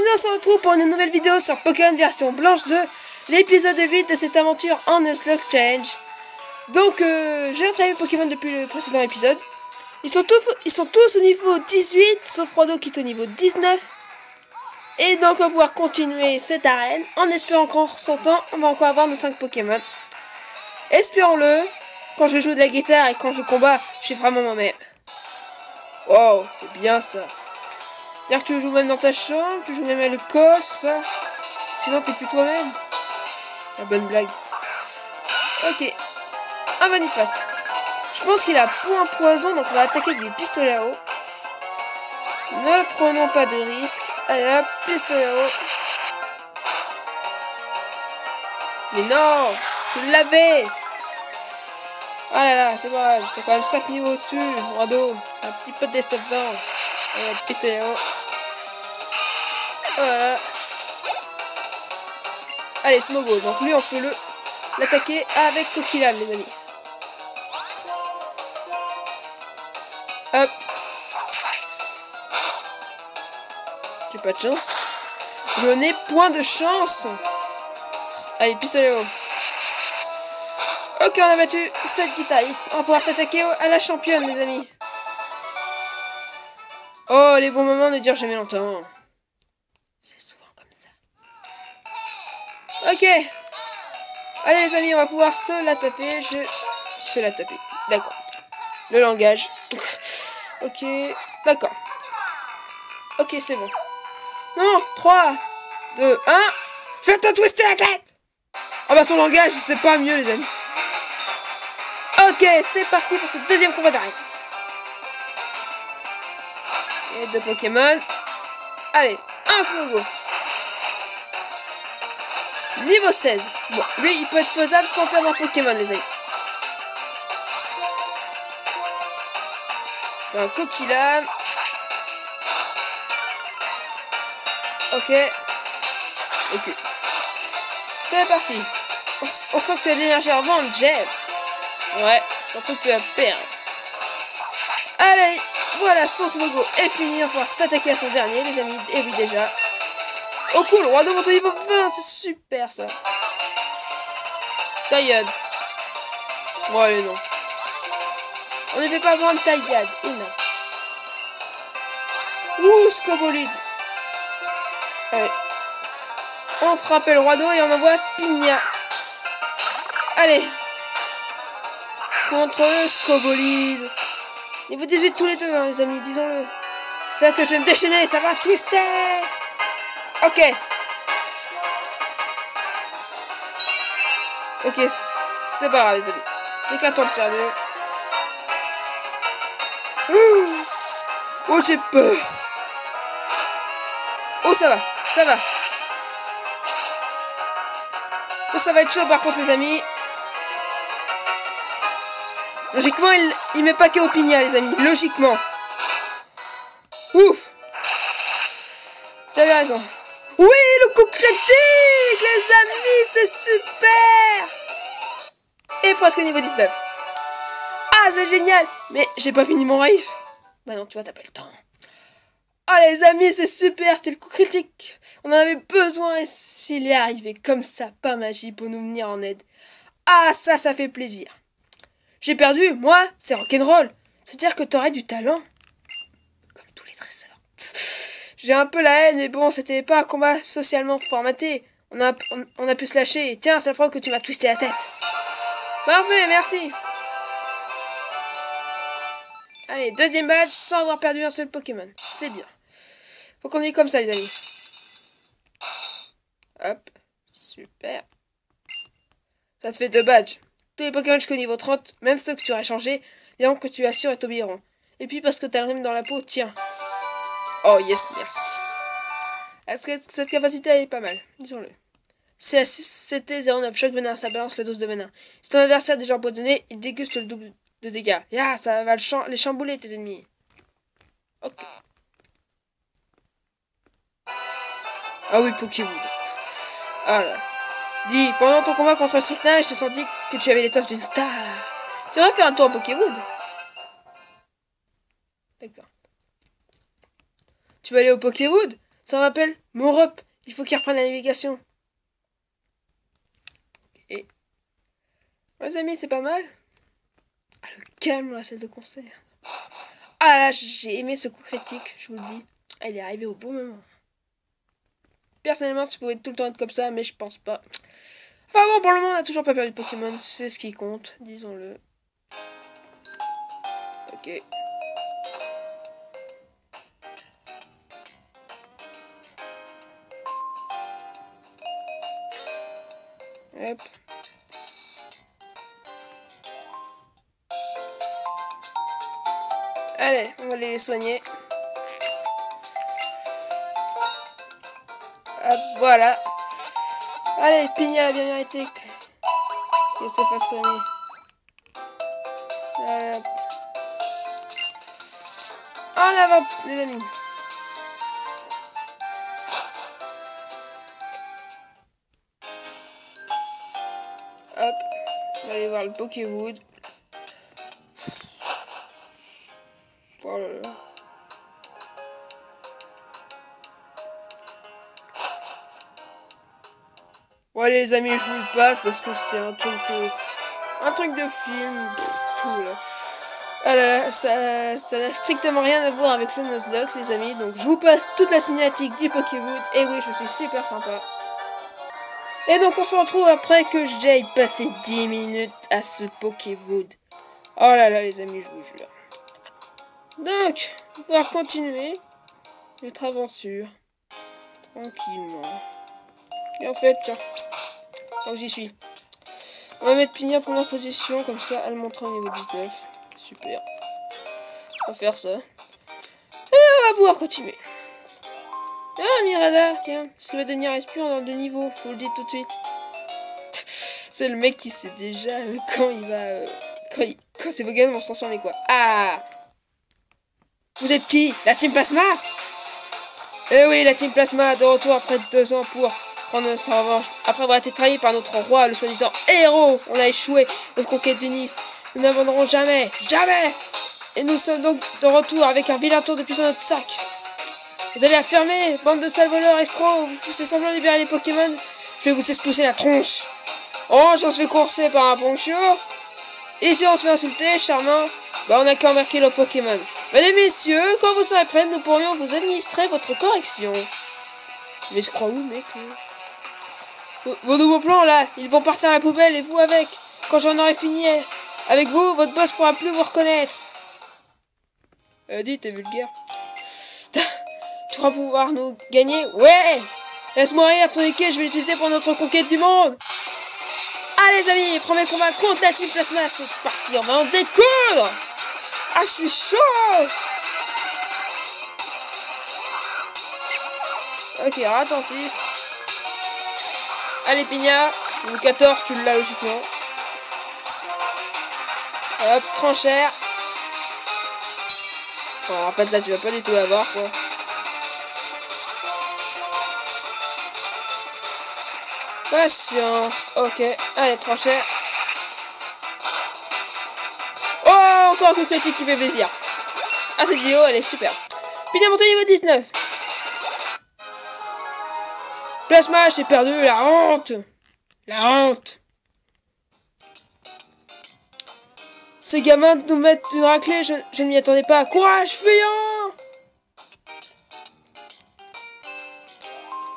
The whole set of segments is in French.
Bienvenue, on se retrouve pour une nouvelle vidéo sur Pokémon version blanche 2, l'épisode 8 de cette aventure en Nuzlocke Challenge. Donc, j'ai entraîné Pokémon depuis le précédent épisode. Ils sont tous au niveau 18, sauf Rado qui est au niveau 19. Et donc, on va pouvoir continuer cette arène, en espérant qu'en ressentant, on va encore avoir nos 5 Pokémon. Espérons-le. Quand je joue de la guitare et quand je combats, je suis vraiment moi-même. Wow, c'est bien ça. C'est-à-dire que tu joues même dans ta chambre, tu joues même à l'école, ça. Sinon, t'es plus toi-même. La bonne blague. Ok. Un Vanipat. Je pense qu'il a point poison, donc on va attaquer avec des pistolets à eau. Ne prenons pas de risques. Allez hop, pistolet à eau. Mais non, tu l'avais. Ah là là, c'est vrai, c'est quand même 5 niveaux au-dessus, Rado. C'est un petit peu de desktop dedans. Allez hop, pistolet à eau. Voilà. Allez, Smogo. Donc lui, on peut l'attaquer avec Coquillade, les amis. Hop. J'ai pas de chance. Je n'ai point de chance. Allez, pistolet haut. Ok, on a battu cette guitariste. On va pouvoir s'attaquer à la championne, les amis. Oh, les bons moments ne durent jamais longtemps. C'est souvent comme ça. Ok. Allez les amis, on va pouvoir se la taper. Se la taper. D'accord. Le langage. Ok. D'accord. Ok, c'est bon. Non, 3, 2, 1. Je vais te twister la tête. Ah bah son langage, c'est pas mieux les amis. Ok, c'est parti pour ce deuxième combat d'arène. Et 2 Pokémon. Allez, un Smogo. Niveau 16. Bon, lui, il peut être faisable sans perdre un Pokémon, les amis. Un Coquillade. Ok. Ok. C'est parti. On sent que tu as de l'énergie à revendre, Jeff. Ouais, surtout que tu vas perdre. Allez, voilà, son Smogo est fini. On va pouvoir s'attaquer à son dernier, les amis. Et oui, déjà. Oh cool, Roi de monte au niveau 20, c'est super ça. Taillade. Bon allez non. On ne fait pas moins de taillade. Et non. Ouh, Scobolide. Allez. On frappe le Roi d'eau et on envoie Pigna. Allez. Contre le Scobolide. Niveau 18 tous les deux, hein, les amis, disons-le. C'est là que je vais me déchaîner, ça va twister. Ok. Ok, c'est pas grave les amis. J'ai qu'un temps de perdu. Oh, j'ai peur. Oh, ça va, ça va. Oh, ça va être chaud par contre les amis. Logiquement, il met pas qu'au Pigna les amis. Logiquement. Ouf. T'avais raison. Oui, le coup critique, les amis, c'est super. Et presque niveau 19. Ah, c'est génial. Mais j'ai pas fini mon rave. Bah non, tu vois, t'as pas le temps. Ah, les amis, c'est super, c'était le coup critique. On en avait besoin et s'il est arrivé comme ça, pas magie pour nous venir en aide. Ah, ça fait plaisir. J'ai perdu, moi, c'est rock'n'roll. C'est-à-dire que t'aurais du talent. Comme tous les dresseurs. J'ai un peu la haine, mais bon, c'était pas un combat socialement formaté. On a pu se lâcher. Et tiens, c'est la preuve que tu m'as twisté la tête. Parfait, merci. Allez, deuxième badge sans avoir perdu un seul Pokémon. C'est bien. Faut qu'on y aille comme ça, les amis. Hop. Super. Ça te fait 2 badges. Tous les Pokémon jusqu'au niveau 30, même ceux que tu aurais changé, diront que tu assures et t'obéiront. Et puis parce que t'as le rhume dans la peau, tiens. Oh yes, merci. Est-ce que cette capacité elle est pas mal, disons-le. C'était 0,9 choc venin, ça balance la dose de venin. Si ton adversaire est déjà empoisonné, il déguste le double de dégâts. Ya, ça va les chambouler tes ennemis. Ok. Ah oui, Pokéwood. Ah là. Dis, pendant ton combat contre Strictna, je t'ai senti que tu avais l'étoffe d'une star. Tu vas faire un tour à Pokéwood. D'accord. Tu vas aller au Pokéwood? Ça me rappelle Morup. Il faut qu'il reprenne la navigation. Et... Les amis, c'est pas mal. Ah, le calme dans la salle de concert. Ah là, j'ai aimé ce coup critique, je vous le dis. Elle est arrivée au bon moment. Personnellement, ça pouvait tout le temps être comme ça, mais je pense pas. Enfin bon, pour le moment, on a toujours pas perdu de Pokémon. C'est ce qui compte, disons-le. Ok. Hop. Allez, on va aller les soigner. Hop, voilà. Allez, Pina a bien mérité qu'il se fasse soigner. Hop. En avant, les amis. Hop, on va aller voir le Pokéwood. Oh là là. Bon allez les amis, je vous le passe parce que c'est un truc de film. Tout là. Ah là là, ça n'a strictement rien à voir avec le Nuzlocke les amis. Donc je vous passe toute la cinématique du Pokéwood. Et oui, je suis super sympa. Et donc on se retrouve après que j'aille passer 10 minutes à ce Pokéwood. Oh là là les amis, je vous jure. Donc, on va pouvoir continuer notre aventure. Tranquillement. Et en fait, tiens, donc j'y suis. On va mettre Pina en première position, comme ça elle montre au niveau 19. Super. On va faire ça. Et on va pouvoir continuer. Ah, Mirada, tiens, ce qui va devenir espion de niveau, je vous le dis tout de suite. C'est le mec qui sait déjà quand il va... quand ses Pokémon vont se transformer quoi. Ah! Vous êtes qui? La Team Plasma? Eh oui, la Team Plasma, de retour après 2 ans pour prendre sa revanche. Après avoir été trahi par notre roi, le soi-disant héros, on a échoué notre conquête du Nice. Nous n'abandonnerons jamais, jamais! Et nous sommes donc de retour avec un vilain tour de puissance dans notre sac. Vous allez la fermer, bande de sales voleurs, escrocs, vous faites semblant de libérer les Pokémon. Je vais vous exploser la tronche. Oh, j'en suis coursé par un poncho. Et si on se fait insulter, charmant, bah on a qu'à embarquer le Pokémon. Mesdames et messieurs, quand vous serez prêts, nous pourrions vous administrer votre correction. Mais je crois où, mec? Vos nouveaux plans, là, ils vont partir à la poubelle et vous avec. Quand j'en aurai fini avec vous, votre boss pourra plus vous reconnaître. Dis, t'es vulgaire. Tu vas pouvoir nous gagner? Ouais! Laisse-moi rire, ton équipe, je vais l'utiliser pour notre conquête du monde. Allez les amis, premier combat contre la Team Plasma, c'est parti, on va en découdre. Ah, je suis chaud. Ok, attentif. Allez Pina, le 14, tu l'as logiquement. Hop, tranchère. Bon, en fait là tu vas pas du tout l'avoir quoi. Patience, ok, allez, tranchère. Oh, encore un coup critique qui fait plaisir. Ah, cette vidéo, elle est super. Pina monté niveau 19. Plasma, j'ai perdu, la honte. La honte. Ces gamins de nous mettre une raclée, je ne m'y attendais pas. Courage, fuyant.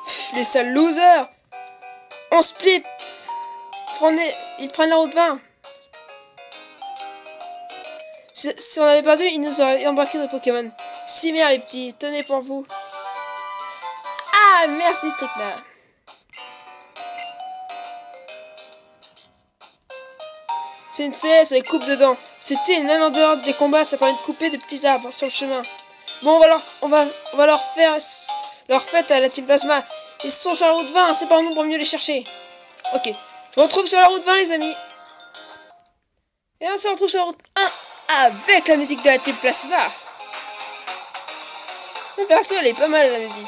Pff, les sales losers. On split. Ils prennent la route 20. Si on avait perdu, ils nous auraient embarqué nos Pokémon. Si merde les petits, tenez pour vous. Ah, merci Stricna. C'est une CS avec coupe dedans. C'était même en dehors des combats, ça permet de couper des petits arbres sur le chemin. Bon, on va leur faire leur fête à la Team Plasma. Ils sont sur la route 20, c'est par nous pour mieux les chercher. Ok, je vous retrouve sur la route 20 les amis. Et on se retrouve sur la route 1 avec la musique de la Team Plasma. Mais perso, elle est pas mal la musique.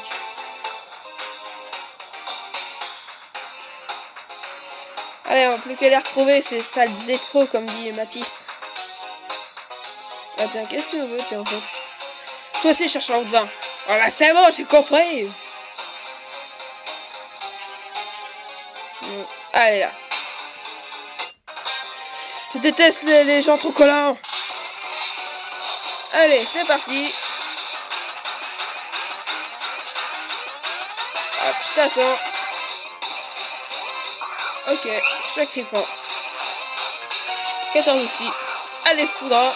Allez, on va plus qu'à les retrouver, ces sales escrocs comme dit Mathis. Ah tiens, qu'est-ce que tu veux, tiens en fait. Toi aussi, cherche la route 20. Voilà, c'est bon, j'ai compris. Allez là. Je déteste les gens trop collants. Allez, c'est parti. Hop, je t'attends. Ok, sacrifiant. 14 ici. Allez, foudre.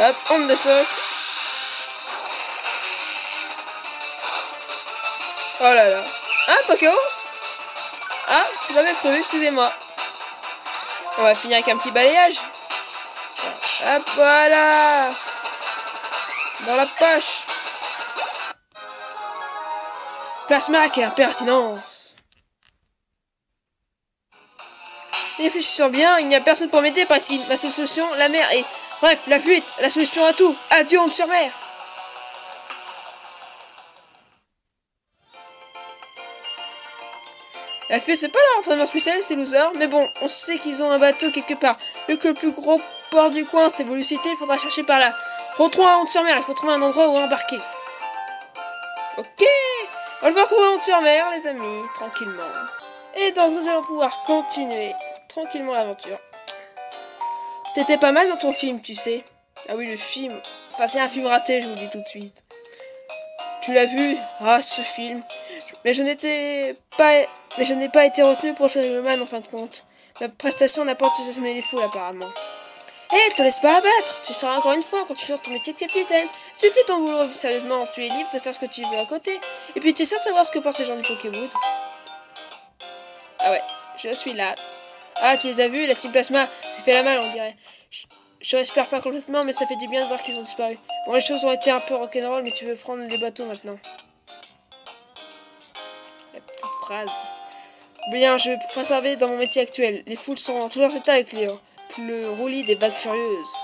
Hop, onde de choc. Oh là là. Ah, Pokéo. Ah, j'avais prévu, excusez-moi. On va finir avec un petit balayage. Hop, voilà. Dans la poche. Plasma, quelle impertinence. Réfléchissant bien, il n'y a personne pour m'aider par ici. Ma solution, la mer est... Bref, la fuite, la solution à tout. Adieu, onde sur mer. La fuite, c'est pas leur entraînement spécial, c'est loser. Mais bon, on sait qu'ils ont un bateau quelque part. Vu que le plus gros port du coin, c'est Volucité, il faudra chercher par là. Retrouvons à onde sur mer, il faut trouver un endroit où embarquer. Ok, on va devoir trouver onde sur mer, les amis, tranquillement. Et donc, nous allons pouvoir continuer tranquillement l'aventure. T'étais pas mal dans ton film, tu sais. Ah oui, le film. Enfin, c'est un film raté, je vous le dis tout de suite. Tu l'as vu? Ah, ce film. Mais je n'ai pas été retenu pour jouer le man en fin de compte. Ma prestation n'a pas enthousiasmé les foules, apparemment. Hé, te laisse pas abattre. Tu seras encore une fois quand tu fais ton métier de capitaine. Tu fais ton boulot sérieusement, tu es libre de faire ce que tu veux à côté. Et puis tu es sûr de savoir ce que pensent les gens du Pokéwood. Ah ouais, je suis là. Ah, tu les as vus, la Team Plasma, ça fait la malle, on dirait. Je respire pas complètement, mais ça fait du bien de voir qu'ils ont disparu. Bon, les choses ont été un peu rock'n'roll, mais tu veux prendre les bateaux maintenant. La petite phrase. Bien, je vais préserver dans mon métier actuel. Les foules sont dans tous leurs états avec le roulis des vagues furieuses.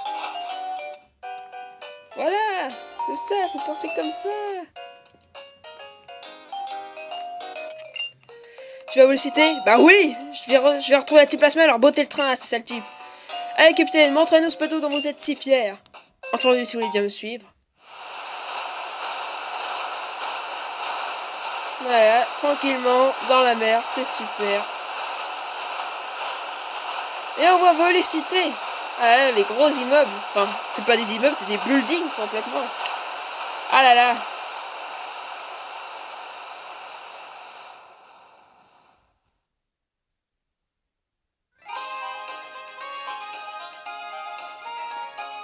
Voilà, c'est ça, faut penser comme ça. Tu vas vous le citer? Bah oui, je vais retrouver la Team Plasma et leur botter le train à ces sales types. Allez, capitaine, montrez-nous ce bateau dont vous êtes si fiers. Entendu, si vous voulez bien me suivre. Voilà, tranquillement, dans la mer, c'est super. Et on voit Volucité. Ah là, les gros immeubles. Enfin, c'est pas des immeubles, c'est des buildings complètement. Ah là là.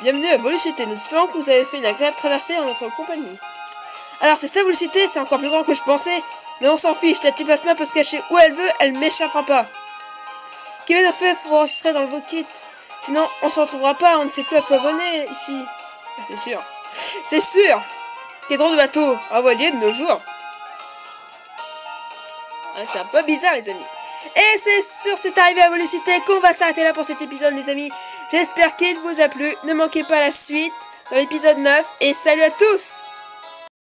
Bienvenue à Volucité, nous espérons que vous avez fait une agréable traversée en notre compagnie. Alors c'est ça Volucité, c'est encore plus grand que je pensais, mais on s'en fiche, la Team Plasma peut se cacher où elle veut, elle m'échappera pas. Kevin a fait, faut enregistrer dans le Vokit, sinon on se retrouvera pas, on ne sait plus à quoi abonner ici. C'est sûr. C'est sûr. Quel drôle de bateau, envoyé de nos jours. Ah, c'est un peu bizarre les amis. Et c'est sur cette arrivée à Volucité qu'on va s'arrêter là pour cet épisode les amis. J'espère qu'il vous a plu. Ne manquez pas la suite dans l'épisode 9. Et salut à tous!